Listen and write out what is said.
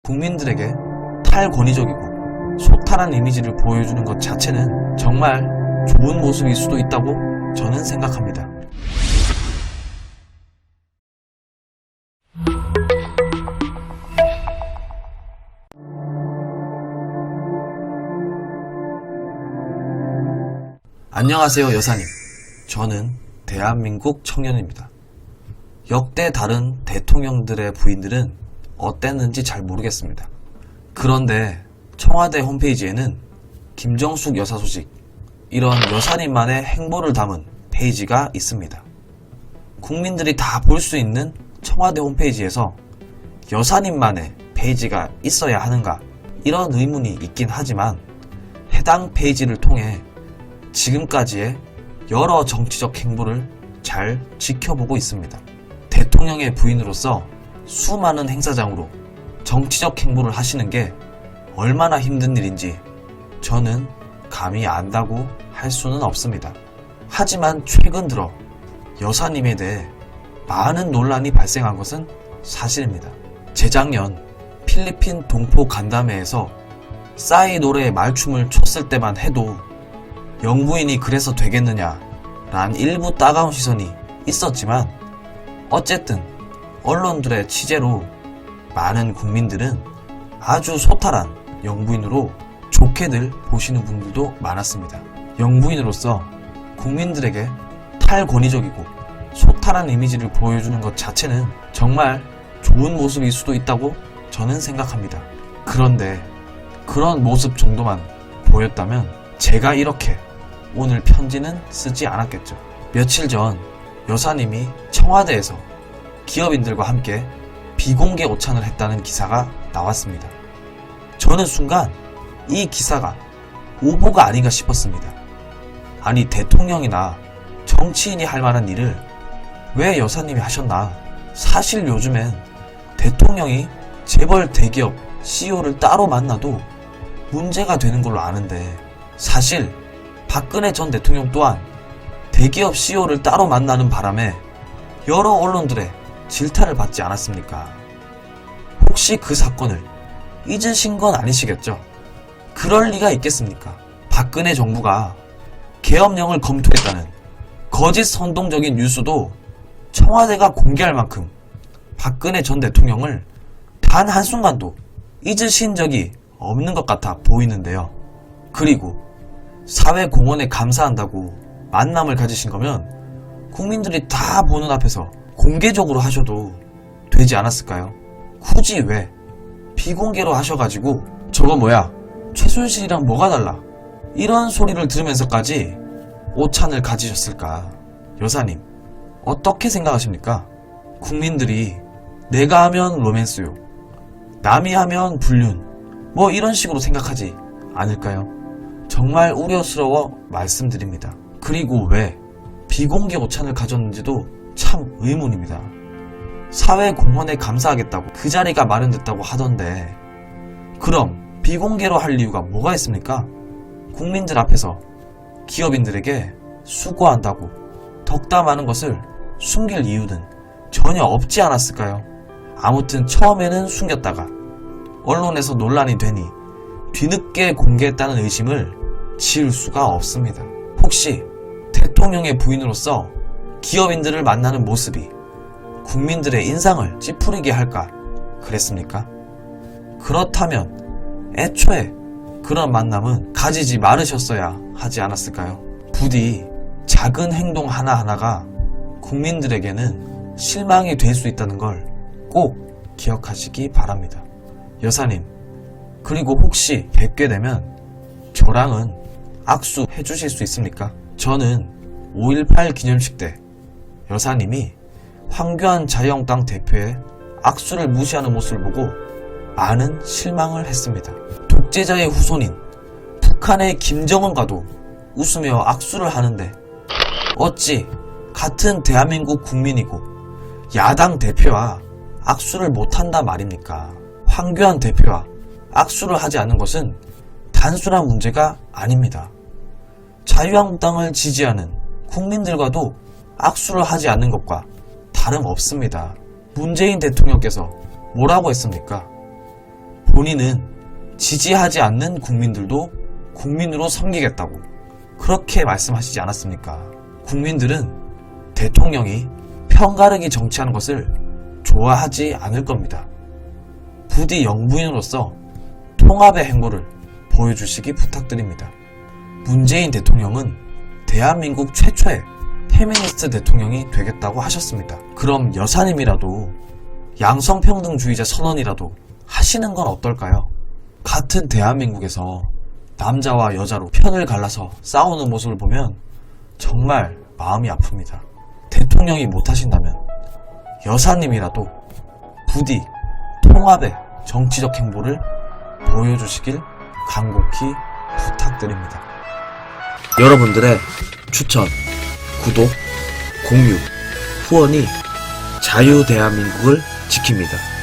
국민들에게 탈권위적이고 소탈한 이미지를 보여주는 것 자체는 정말 좋은 모습일 수도 있다고 저는 생각합니다. 안녕하세요 여사님. 저는 대한민국 청년입니다. 역대 다른 대통령들의 부인들은 어땠는지 잘 모르겠습니다. 그런데 청와대 홈페이지에는 김정숙 여사 소식, 이런 여사님만의 행보를 담은 페이지가 있습니다. 국민들이 다 볼 수 있는 청와대 홈페이지에서 여사님만의 페이지가 있어야 하는가, 이런 의문이 있긴 하지만 해당 페이지를 통해 지금까지의 여러 정치적 행보를 잘 지켜보고 있습니다. 대통령의 부인으로서 수많은 행사장으로 정치적 행보를 하시는 게 얼마나 힘든 일인지 저는 감히 안다고 할 수는 없습니다. 하지만 최근 들어 여사님에 대해 많은 논란이 발생한 것은 사실입니다. 재작년 필리핀 동포 간담회에서 싸이 노래에 말춤을 췄을 때만 해도 영부인이 그래서 되겠느냐 란 일부 따가운 시선이 있었지만, 어쨌든 언론들의 취재로 많은 국민들은 아주 소탈한 영부인으로 좋게들 보시는 분들도 많았습니다. 영부인으로서 국민들에게 탈권위적이고 소탈한 이미지를 보여주는 것 자체는 정말 좋은 모습일 수도 있다고 저는 생각합니다. 그런데 그런 모습 정도만 보였다면 제가 이렇게 오늘 편지는 쓰지 않았겠죠. 며칠 전 여사님이 청와대에서 기업인들과 함께 비공개 오찬을 했다는 기사가 나왔습니다. 저는 순간 이 기사가 오보가 아닌가 싶었습니다. 아니, 대통령이나 정치인이 할 만한 일을 왜 여사님이 하셨나? 사실 요즘엔 대통령이 재벌 대기업 CEO를 따로 만나도 문제가 되는 걸로 아는데, 사실 박근혜 전 대통령 또한 대기업 CEO를 따로 만나는 바람에 여러 언론들의 질타를 받지 않았습니까? 혹시 그 사건을 잊으신 건 아니시겠죠? 그럴 리가 있겠습니까? 박근혜 정부가 계엄령을 검토했다는 거짓 선동적인 뉴스도 청와대가 공개할 만큼 박근혜 전 대통령을 단 한순간도 잊으신 적이 없는 것 같아 보이는데요. 그리고 사회공헌에 감사한다고 만남을 가지신 거면 국민들이 다 보는 앞에서 공개적으로 하셔도 되지 않았을까요? 굳이 왜 비공개로 하셔가지고 저거 뭐야, 최순실이랑 뭐가 달라, 이런 소리를 들으면서까지 오찬을 가지셨을까? 여사님, 어떻게 생각하십니까? 국민들이 내가 하면 로맨스요, 남이 하면 불륜, 뭐 이런 식으로 생각하지 않을까요? 정말 우려스러워 말씀드립니다. 그리고 왜 비공개 오찬을 가졌는지도 참 의문입니다. 사회공헌에 감사하겠다고 그 자리가 마련됐다고 하던데, 그럼 비공개로 할 이유가 뭐가 있습니까? 국민들 앞에서 기업인들에게 수고한다고 덕담하는 것을 숨길 이유는 전혀 없지 않았을까요? 아무튼 처음에는 숨겼다가 언론에서 논란이 되니 뒤늦게 공개했다는 의심을 지을 수가 없습니다. 혹시 대통령의 부인으로서 기업인들을 만나는 모습이 국민들의 인상을 찌푸리게 할까 그랬습니까? 그렇다면 애초에 그런 만남은 가지지 말으셨어야 하지 않았을까요? 부디 작은 행동 하나하나가 국민들에게는 실망이 될 수 있다는 걸 꼭 기억하시기 바랍니다. 여사님, 그리고 혹시 뵙게 되면 저랑은 악수 해주실 수 있습니까? 저는 5.18 기념식 때 여사님이 황교안 자유한국당 대표의 악수를 무시하는 모습을 보고 많은 실망을 했습니다. 독재자의 후손인 북한의 김정은과도 웃으며 악수를 하는데 어찌 같은 대한민국 국민이고 야당 대표와 악수를 못한다 말입니까? 황교안 대표와 악수를 하지 않는 것은 단순한 문제가 아닙니다. 자유한국당을 지지하는 국민들과도 악수를 하지 않는 것과 다름없습니다. 문재인 대통령께서 뭐라고 했습니까? 본인은 지지하지 않는 국민들도 국민으로 섬기겠다고 그렇게 말씀하시지 않았습니까? 국민들은 대통령이 편가르기 정치하는 것을 좋아하지 않을 겁니다. 부디 영부인으로서 통합의 행보를 보여주시기 부탁드립니다. 문재인 대통령은 대한민국 최초의 페미니스트 대통령이 되겠다고 하셨습니다. 그럼 여사님이라도 양성평등주의자 선언이라도 하시는 건 어떨까요? 같은 대한민국에서 남자와 여자로 편을 갈라서 싸우는 모습을 보면 정말 마음이 아픕니다. 대통령이 못하신다면 여사님이라도 부디 통합의 정치적 행보를 보여주시길 간곡히 부탁드립니다. 여러분들의 추천, 구독, 공유, 후원이 자유대한민국을 지킵니다.